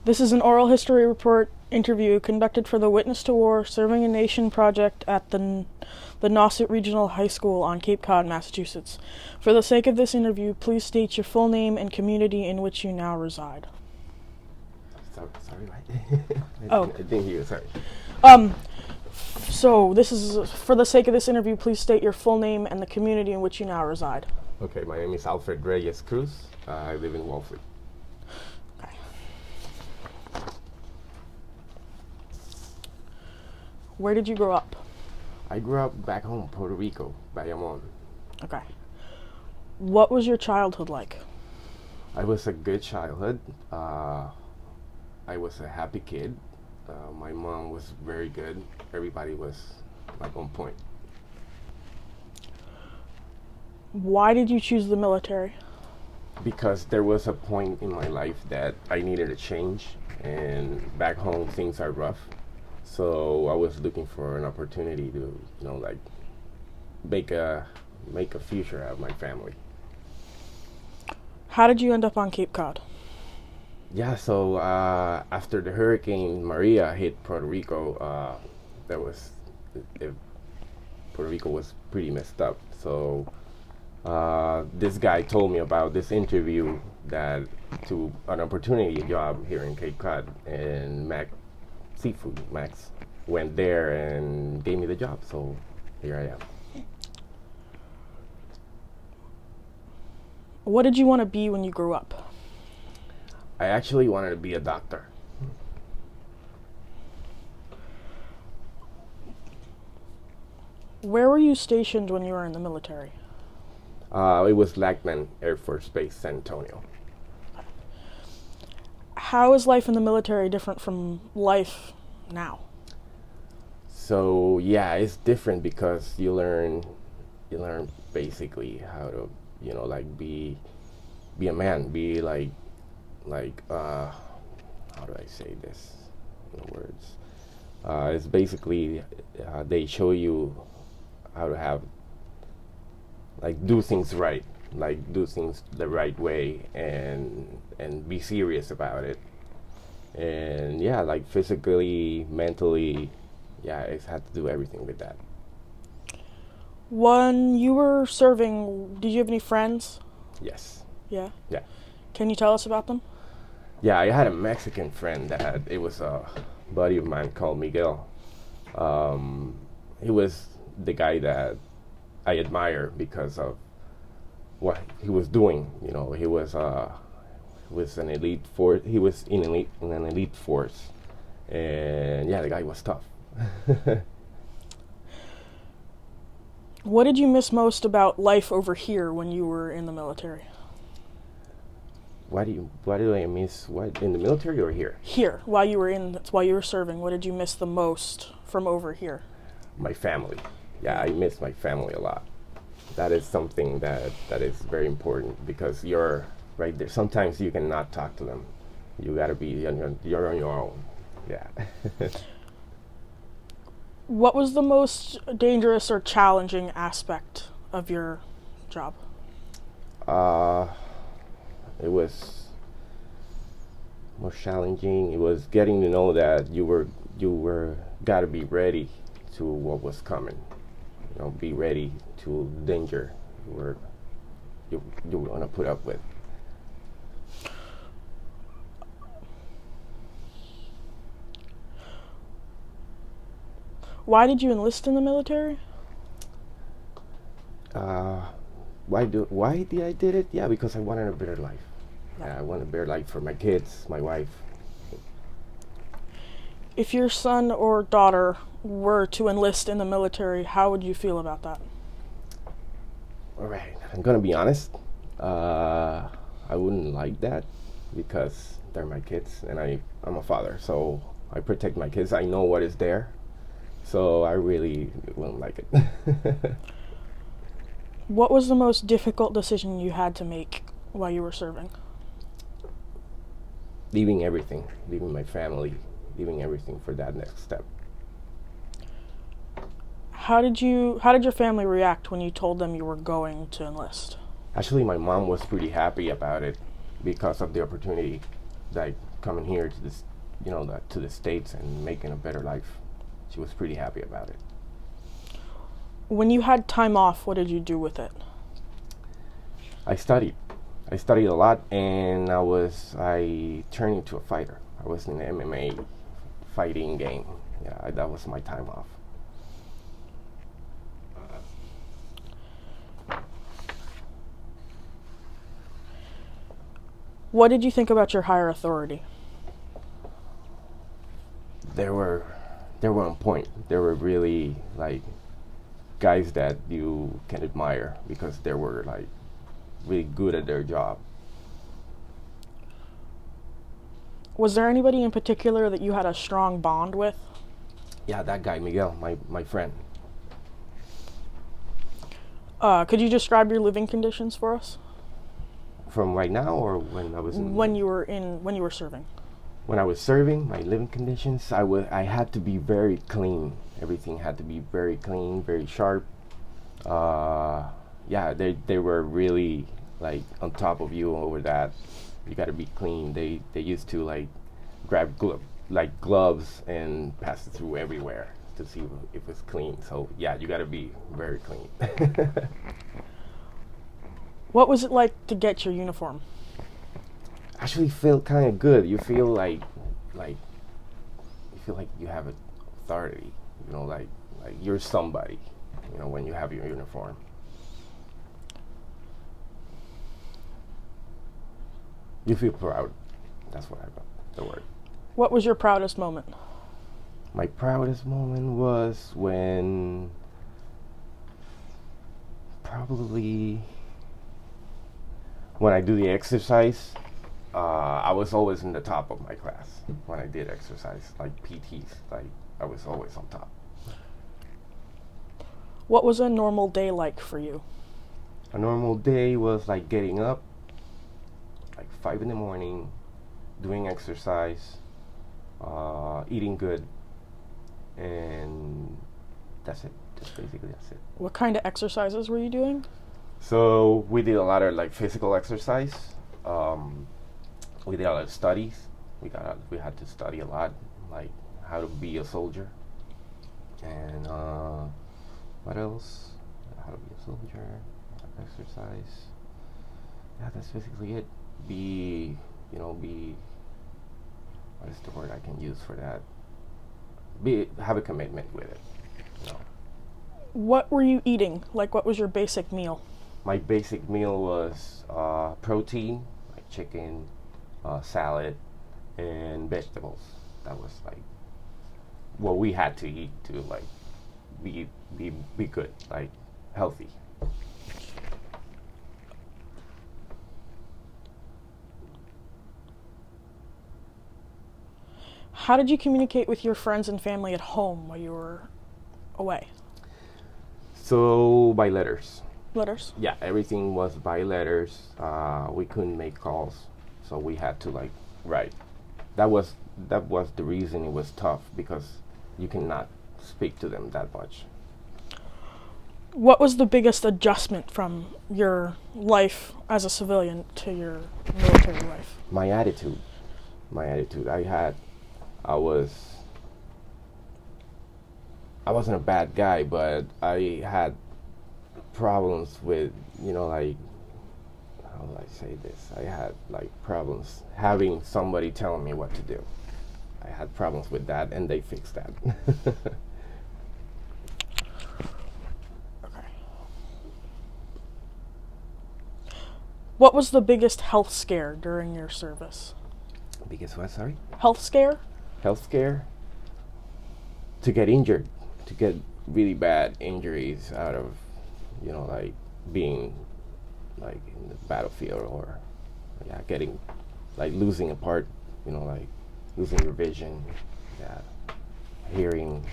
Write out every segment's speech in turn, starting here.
This is an oral history report interview conducted for the Witness to War Serving a Nation project at the Nauset Regional High School on Cape Cod, Massachusetts. For the sake of this interview, please state your full name and community in which you now reside. Sorry, right? I didn't hear you, sorry. So this is, for the sake of this interview, please state your full name and the community in which you now reside. Okay, my name is Alfred Reyes. I live in Walford. Okay. Where did you grow up? I grew up back home, Puerto Rico, Bayamon. Okay. What was your childhood like? I was a good childhood. I was a happy kid. My mom was very good. Everybody was like on point. Why did you choose the military? Because there was a point in my life that I needed a change, and back home things are rough. So I was looking for an opportunity to, make a future out of my family. How did you end up on Cape Cod? Yeah, so after the Hurricane Maria hit Puerto Rico, Puerto Rico was pretty messed up. So this guy told me about this interview to an opportunity job here in Cape Cod, and Max went there and gave me the job. So here I am. What did you want to be when you grew up? I actually wanted to be a doctor. Where were you stationed when you were in the military? It was Lackman Air Force Base, San Antonio. How is life in the military different from life now? So yeah, it's different because you learn basically how to, be a man, be how do I say this in words? It's basically they show you how to have do things right, do things the right way, and be serious about it. And yeah, physically, mentally, yeah, it's had to do everything with that. When you were serving, did you have any friends? Yes. Yeah? Yeah. Can you tell us about them? Yeah, I had a Mexican friend it was a buddy of mine called Miguel. He was the guy that I admire because of what he was doing. He was an elite force. He was in an elite force, and yeah, the guy was tough. What did you miss most about life over here when you were in the military? What do I miss? What, in the military or here? Here, while you were serving, what did you miss the most from over here? My family. Yeah, I miss my family a lot. That is something that is very important because you're right there. Sometimes you cannot talk to them. You gotta be you're on your own. Yeah. What was the most dangerous or challenging aspect of your job? It was most challenging. It was getting to know that you were gotta be ready to what was coming. Be ready to danger you were gonna put up with. Why did you enlist in the military? Why did I did it? Yeah, because I wanted a better life. Yeah, I want a better life for my kids, my wife. If your son or daughter were to enlist in the military, how would you feel about that? All right, I'm gonna be honest. I wouldn't like that because they're my kids, and I'm a father, so I protect my kids. I know what is there, so I really wouldn't like it. What was the most difficult decision you had to make while you were serving? Leaving everything, leaving my family, leaving everything for that next step. How did your family react when you told them you were going to enlist? Actually, my mom was pretty happy about it because of the opportunity. like coming here to this, to the States and making a better life. She was pretty happy about it. When you had time off, what did you do with it? I studied. I studied a lot, and I turned into a fighter. I was in the MMA fighting game. Yeah, that was my time off. What did you think about your higher authority? They were on point. They were really like guys that you can admire because they were like really good at their job. Was there anybody in particular that you had a strong bond with? Yeah, that guy Miguel, my friend. Could you describe your living conditions for us? From right now, or when I was when you were serving? When I was serving, my living conditions, I had to be very clean. Everything had to be very clean, very sharp. Yeah, they were really like on top of you over that. You got to be clean. They used to like grab gloves and pass it through everywhere to see if it's clean. So yeah, you got to be very clean. What was it like to get your uniform? Actually, feel kind of good. You feel like you have authority. Like you're somebody. When you have your uniform. You feel proud. That's what I got, the word. What was your proudest moment? My proudest moment was when I do the exercise. I was always in the top of my class when I did exercise, like PTs. Like I was always on top. What was a normal day like for you? A normal day was like getting up, like 5 a.m, doing exercise, eating good, and that's it. Just basically that's it. What kind of exercises were you doing? So we did a lot of like physical exercise. We did a lot of studies. We had to study a lot, like how to be a soldier, and what else? How to be a soldier, exercise. Yeah, that's basically it. What is the word I can use for that? Have a commitment with it. What were you eating? Like, what was your basic meal? My basic meal was protein, like chicken, salad, and vegetables. That was like what we had to eat to like be good, like healthy. How did you communicate with your friends and family at home while you were away? So by letters. Letters? Yeah, everything was by letters. We couldn't make calls, so we had to like write. That was the reason it was tough, because you cannot speak to them that much. What was the biggest adjustment from your life as a civilian to your military life? My attitude. I wasn't a bad guy, but I had problems with, like, how do I say this? I had like problems having somebody telling me what to do. I had problems with that, and they fixed that. Okay. What was the biggest health scare during your service? Biggest what, sorry? Health scare? Health scare? To get injured. To get really bad injuries out of, like being like in the battlefield, or getting like losing a part, like losing your vision, hearing,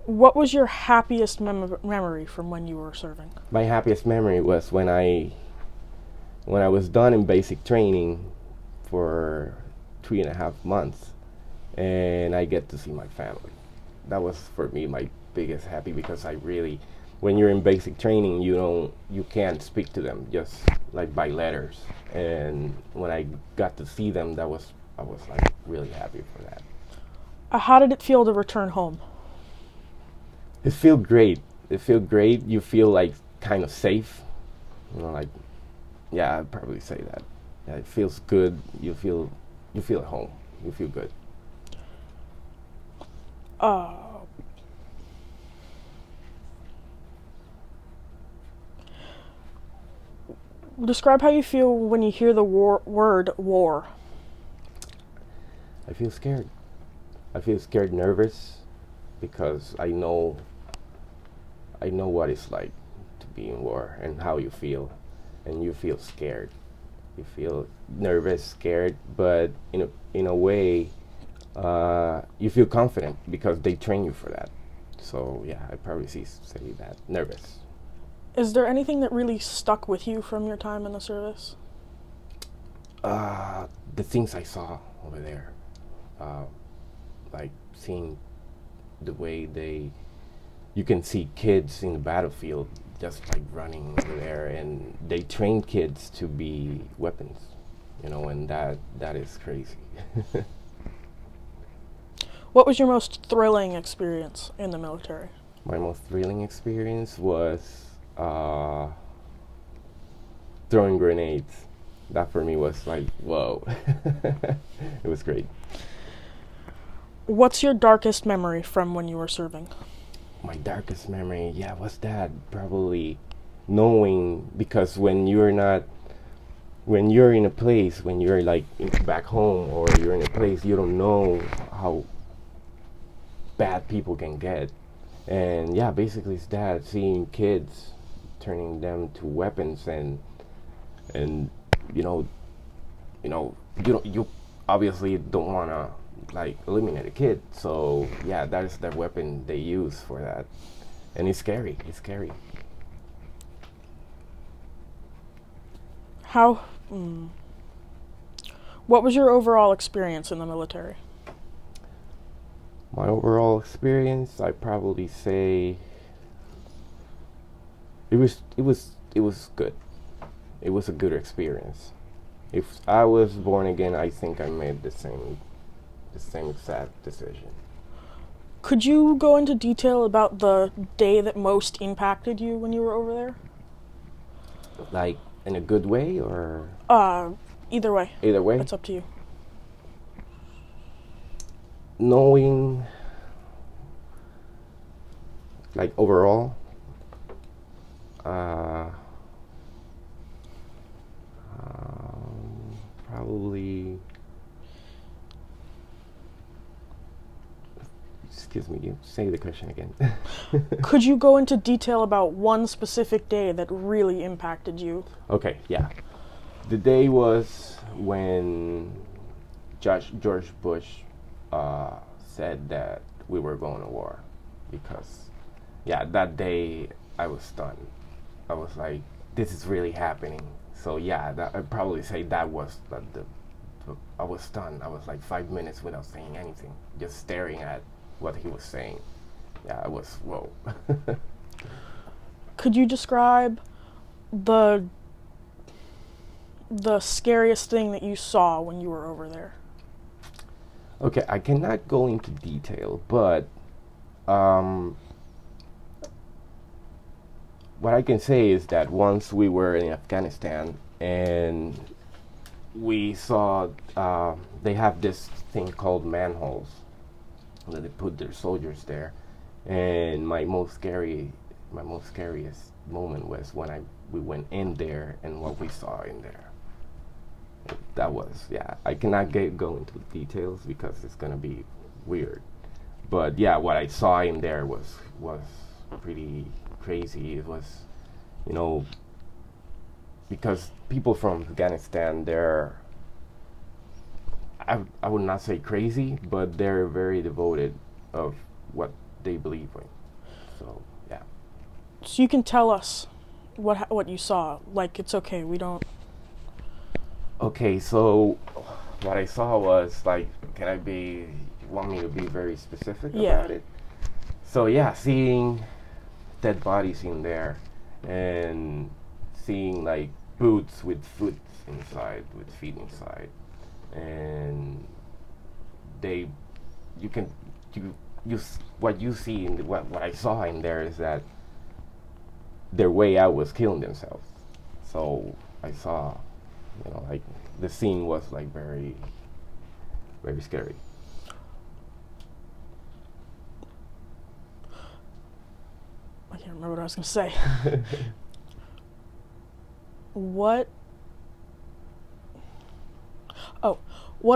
What was your happiest memory from when you were serving? My happiest memory was when I was done in basic training for 3.5 months, and I get to see my family. That was for me my biggest happy, because when you're in basic training, you can't speak to them just like by letters. And when I got to see them, I was like really happy for that. How did it feel to return home? It feels great. It feels great. You feel like kind of safe. Like, yeah, I'd probably say that. Yeah, it feels good. You feel at home. You feel good. Describe how you feel when you hear the word war. I feel scared. I feel scared, nervous, because I know what it's like to be in war and how you feel, and you feel scared. You feel nervous, scared, but in a way, you feel confident because they train you for that. So yeah, I probably say that, nervous. Is there anything that really stuck with you from your time in the service? The things I saw over there, like seeing the way you can see kids in the battlefield just like running over there, and they train kids to be weapons, and that is crazy. What was your most thrilling experience in the military? My most thrilling experience was throwing grenades. That for me was like, whoa. It was great. What's your darkest memory from when you were serving? My darkest memory, was that probably knowing, because when you're in a place, when you're like back home or you're in a place, you don't know how bad people can get. And yeah, basically it's that, seeing kids turning them to weapons, and you obviously don't want to like eliminate a kid. So yeah, that is the weapon they use for that, and it's scary. What was your overall experience in the military? My overall experience, I'd probably say it was good. It was a good experience. If I was born again, I think I made the same exact decision. Could you go into detail about the day that most impacted you when you were over there? Like in a good way, or? Either way. Either way? It's up to you. Knowing, like overall, probably, excuse me, you say the question again. Could you go into detail about one specific day that really impacted you? Okay, yeah. The day was when George Bush said that we were going to war, because that day I was stunned. I was like, this is really happening. So yeah, I'd probably say that was I was stunned. I was like 5 minutes without saying anything, just staring at what he was saying. Yeah, I was, whoa. Could you describe the scariest thing that you saw when you were over there? Okay, I cannot go into detail, but what I can say is that once we were in Afghanistan and we saw they have this thing called manholes that they put their soldiers there, and my most scariest moment was when we went in there and what we saw in there. That was, I cannot go into details because it's gonna be weird, but what I saw in there was pretty crazy. It was, because people from Afghanistan, I would not say crazy, but they're very devoted of what they believe in. So So you can tell us what you saw. Like, it's okay, we don't. Okay, so what I saw was like, you want me to be very specific about it? So seeing dead bodies in there, and seeing like boots with foot inside, with feet inside, and they, you can, what you see in what I saw in there is that their way out was killing themselves. So I saw, like the scene was like very, very scary. I can't remember what I was going to say. What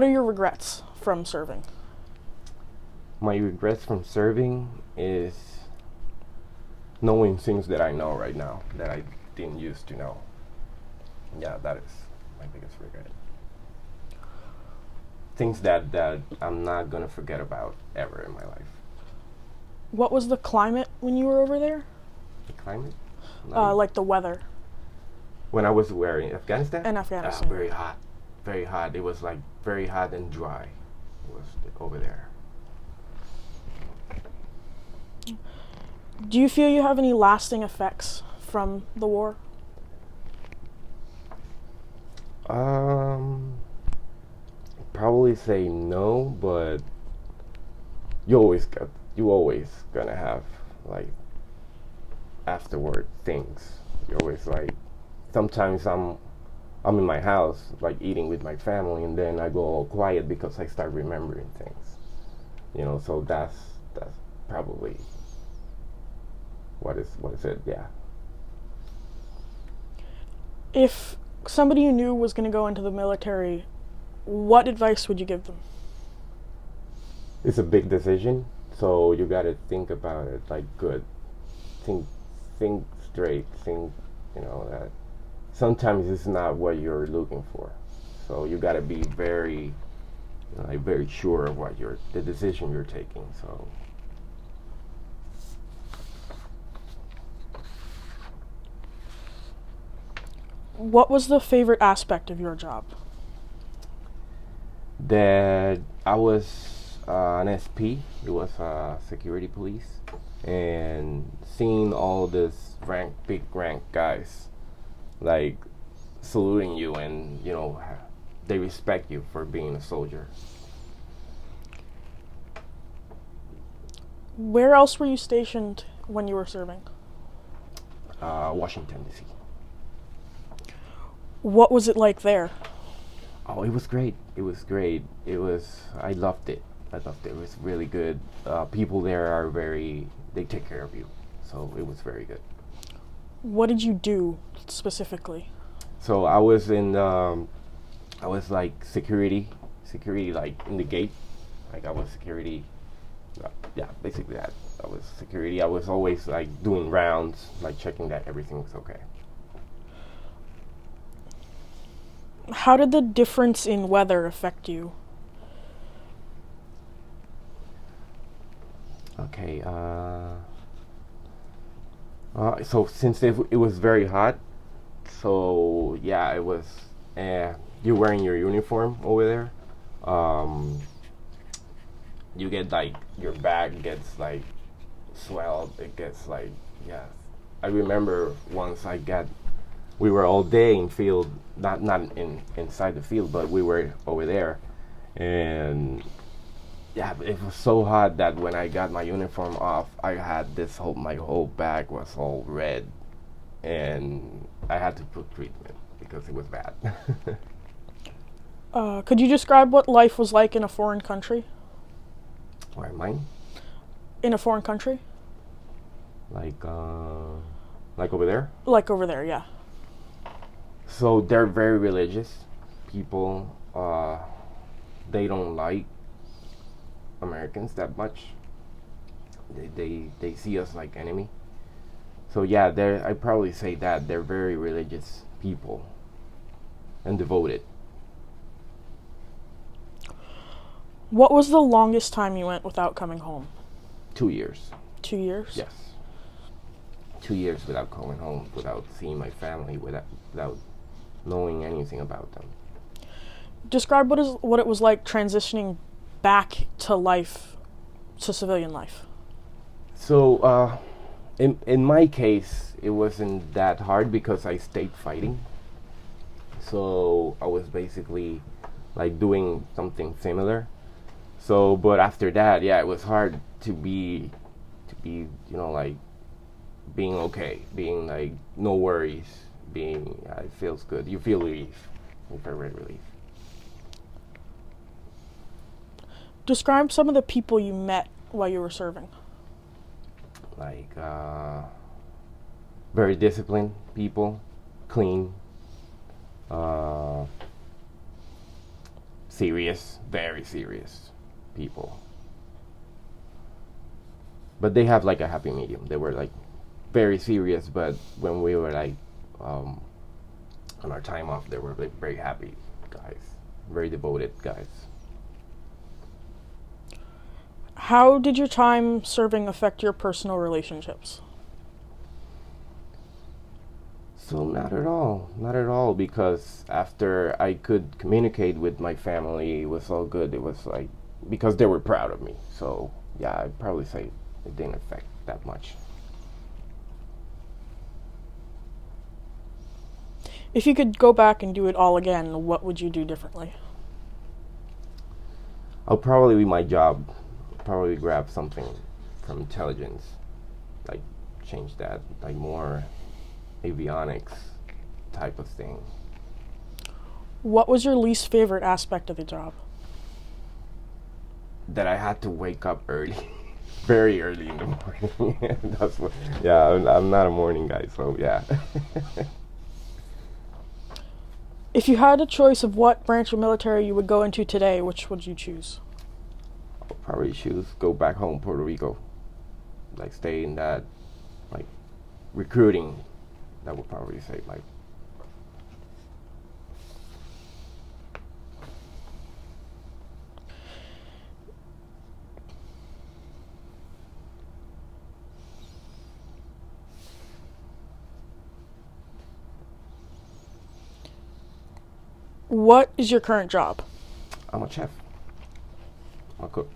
are your regrets from serving? My regrets from serving is knowing things that I know right now that I didn't used to know. Yeah, that is my biggest regret. Things that I'm not gonna forget about ever in my life. What was the climate when you were over there? The climate? Like the weather. When I was in Afghanistan? In Afghanistan. Very hot. Very hot. It was like very hot and dry. It was over there. Do you feel you have any lasting effects from the war? Probably say no, but you always gonna have like afterward things. You're always like, sometimes I'm in my house like eating with my family, and then I go all quiet because I start remembering things. So that's probably what is it, yeah. If somebody you knew was going to go into the military, what advice would you give them? It's a big decision, so you got to think about it like good. Think straight. Think, that sometimes it's not what you're looking for. So you got to be very, very sure of the decision you're taking. So. What was the favorite aspect of your job? That I was an SP. It was security police, and seeing all this big rank guys, like saluting you, and they respect you for being a soldier. Where else were you stationed when you were serving? Washington, D.C. What was it like there? Oh, it was great. I loved it. It was really good. People there they take care of you. So it was very good. What did you do specifically? So I was like security like in the gate. Like I was security. Yeah, basically that. I was security. I was always like doing rounds, like checking that everything was okay. How did the difference in weather affect you? Okay. So since it was very hot, so yeah, it was. You're wearing your uniform over there. You get like your back gets like swelled. It gets like, yeah. I remember once we were all day in field, not inside the field, but we were over there, and yeah, it was so hot that when I got my uniform off, I had my whole back was all red, and I had to put treatment because it was bad. Could you describe what life was like in a foreign country? Where mine? In a foreign country? Like over there? Like over there, yeah. So they're very religious people. They don't like Americans that much. They see us like enemy. So yeah, I probably say that they're very religious people and devoted. What was the longest time you went without coming home? 2 years. 2 years? Yes. 2 years without coming home, without seeing my family, without knowing anything about them. Describe what it was like transitioning back to civilian life. So in my case, it wasn't that hard because I stayed fighting. So I was basically like doing something similar. So, but after that, yeah, it was hard to be, like being okay, being like no worries, being it feels good. You feel relief, you feel relief. Describe some of the people you met while you were serving. Like very disciplined people, clean, uh, serious, very serious people. But they have like a happy medium. They were like very serious, but when we were like on our time off, they were like very happy guys, very devoted guys. How did your time serving affect your personal relationships? So not at all, because after I could communicate with my family, it was all good. It was like because they were proud of me. So yeah, I'd probably say it didn't affect that much. If you could go back and do it all again, what would you do differently? I'll probably be my job. Probably grab something from intelligence, like change that, like more avionics type of thing. What was your least favorite aspect of the job? That I had to wake up early, very early in the morning. That's what. Yeah, I'm not a morning guy, so yeah. If you had a choice of what branch of military you would go into today, which would you choose? I'll probably choose go back home, Puerto Rico. Like stay in that, like recruiting. That would probably say like. What is your current job? I'm a chef. I'm a cook.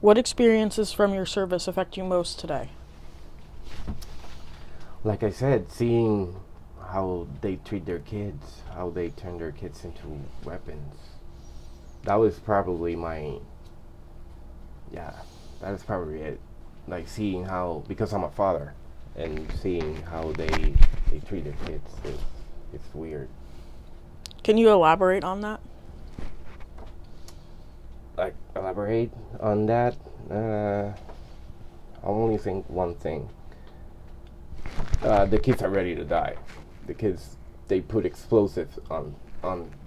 What experiences from your service affect you most today? Like I said, seeing how they treat their kids, how they turn their kids into weapons. That was probably that is probably it. Like seeing how, because I'm a father, and seeing how they treat their kids, it's weird. Can you elaborate on that? Like elaborate on that? I'll only think one thing. The kids are ready to die. The kids, they put explosives on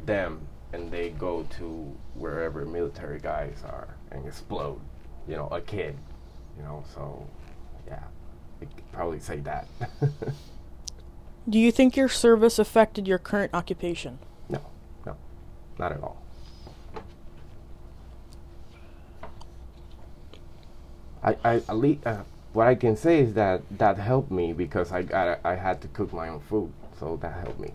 them, and they go to wherever military guys are and explode. A kid. So yeah, I could probably say that. Do you think your service affected your current occupation? No, not at all. I at least what I can say is that helped me because I had to cook my own food, so that helped me.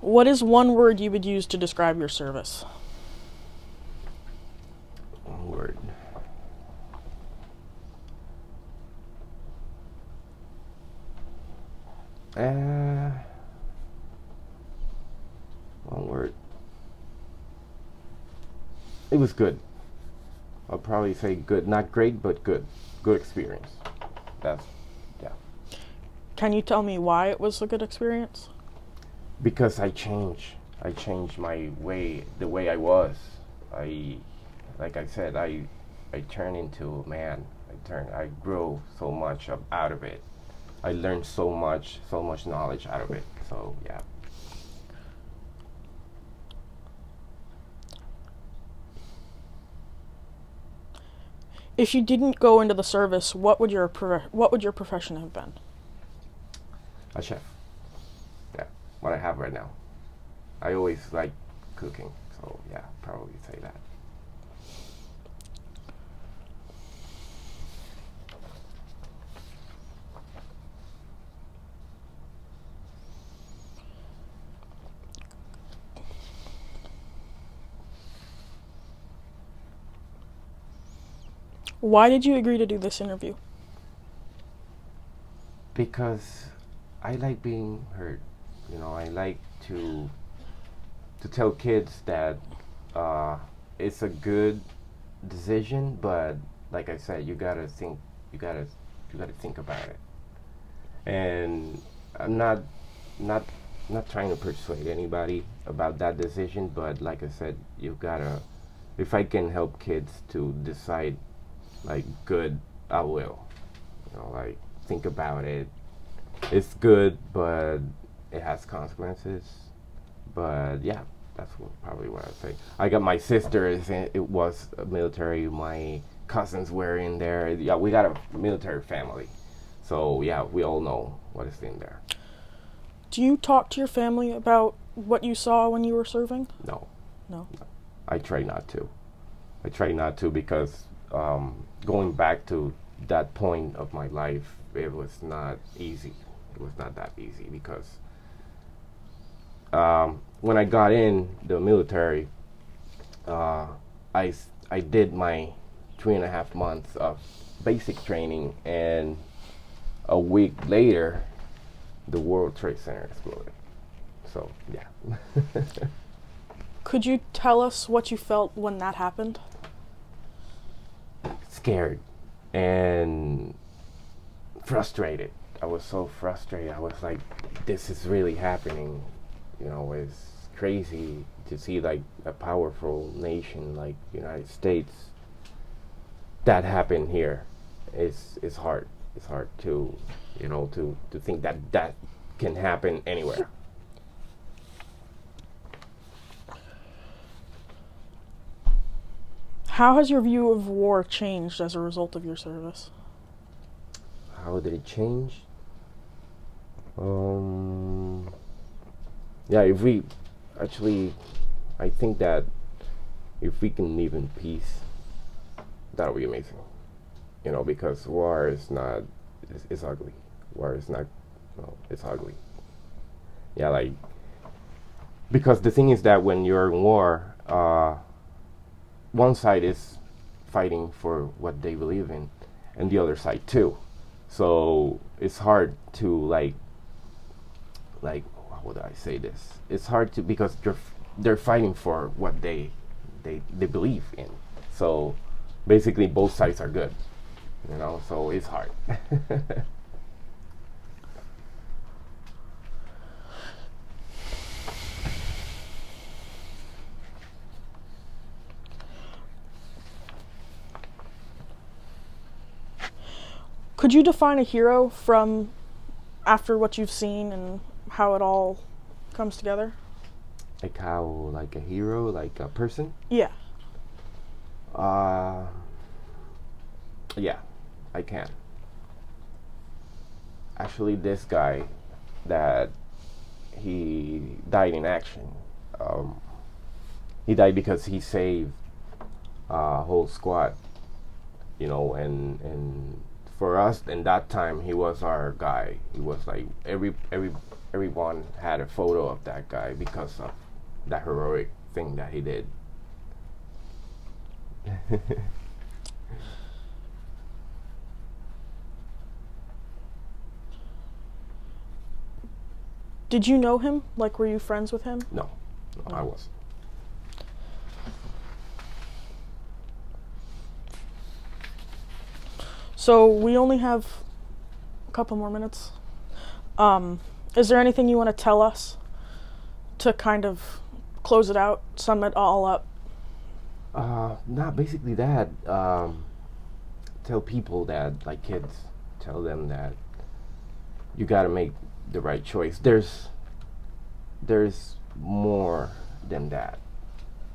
What is one word you would use to describe your service? One word. One word. It was good. I'll probably say good. Not great, but good. Good experience. Yeah. Can you tell me why it was a good experience? Because I changed my way, the way I was. Like I said, I turned into a man. I grew so much out of it. I learned so much knowledge out of it. So yeah. If you didn't go into the service, what would your profession have been? A chef. Yeah, what I have right now. I always like cooking, so yeah, probably say that. Why did you agree to do this interview? Because I like being heard. I like to tell kids that it's a good decision, but like I said, you gotta think about it. And I'm not trying to persuade anybody about that decision, but like I said, if I can help kids to decide like good, I will. Like think about it. It's good, but it has consequences. But yeah, that's probably what I'd say. I got my sister it was military. My cousins were in there. Yeah, we got a military family. So yeah, we all know what is in there. Do you talk to your family about what you saw when you were serving? No. No. I try not to because going back to that point of my life, it was not easy. It was not that easy because when I got in the military, I did my 3.5 months of basic training, and a week later, the World Trade Center exploded. So, yeah. Could you tell us what you felt when that happened? Scared and frustrated. I was so frustrated. I was like, this is really happening. It's crazy to see like a powerful nation like United States that happened here. It's hard. It's hard to to think that can happen anywhere. How has your view of war changed as a result of your service? How did it change? Yeah, I think that if we can live in peace, that'll be amazing. Because war is not, it's ugly. War is not, it's ugly. Yeah, like, because the thing is that when you're in war, one side is fighting for what they believe in, and the other side too. So it's hard to like how would I say this? It's hard to because they're fighting for what they believe in. So basically, both sides are good. So it's hard. Could you define a hero from after what you've seen and how it all comes together? Like how, like a hero, like a person? Yeah. Yeah, I can. Actually, this guy that he died in action. He died because he saved a whole squad, and for us in that time, he was our guy. He was like everyone had a photo of that guy because of that heroic thing that he did. Did you know him? Like, were you friends with him? No, I wasn't. So we only have a couple more minutes. Is there anything you want to tell us to kind of close it out, sum it all up? Not basically that. Tell people that, like kids, tell them that you gotta make the right choice. There's more than that.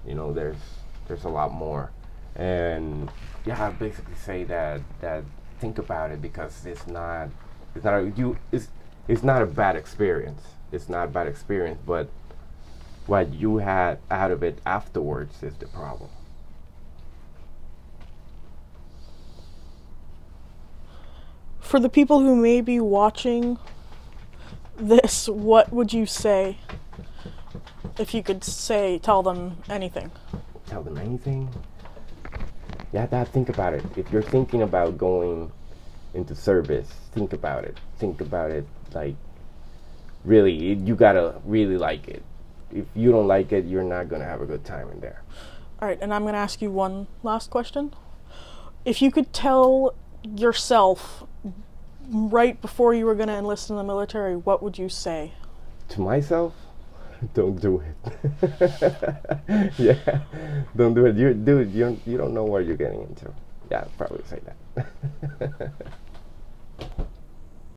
There's a lot more. And yeah, I basically say that think about it, because it's not a bad experience. It's not a bad experience, but what you had out of it afterwards is the problem. For the people who may be watching this, what would you say if you could tell them anything? Tell them anything? you have to think about it. If you're thinking about going into service, think about it. Think about it like really, you gotta really like it. If you don't like it, you're not gonna have a good time in there. All right, and I'm gonna ask you one last question. If you could tell yourself right before you were gonna enlist in the military, what would you say? To myself, don't do it. Yeah, don't do it. You don't know what you're getting into. Yeah, I'd probably say that.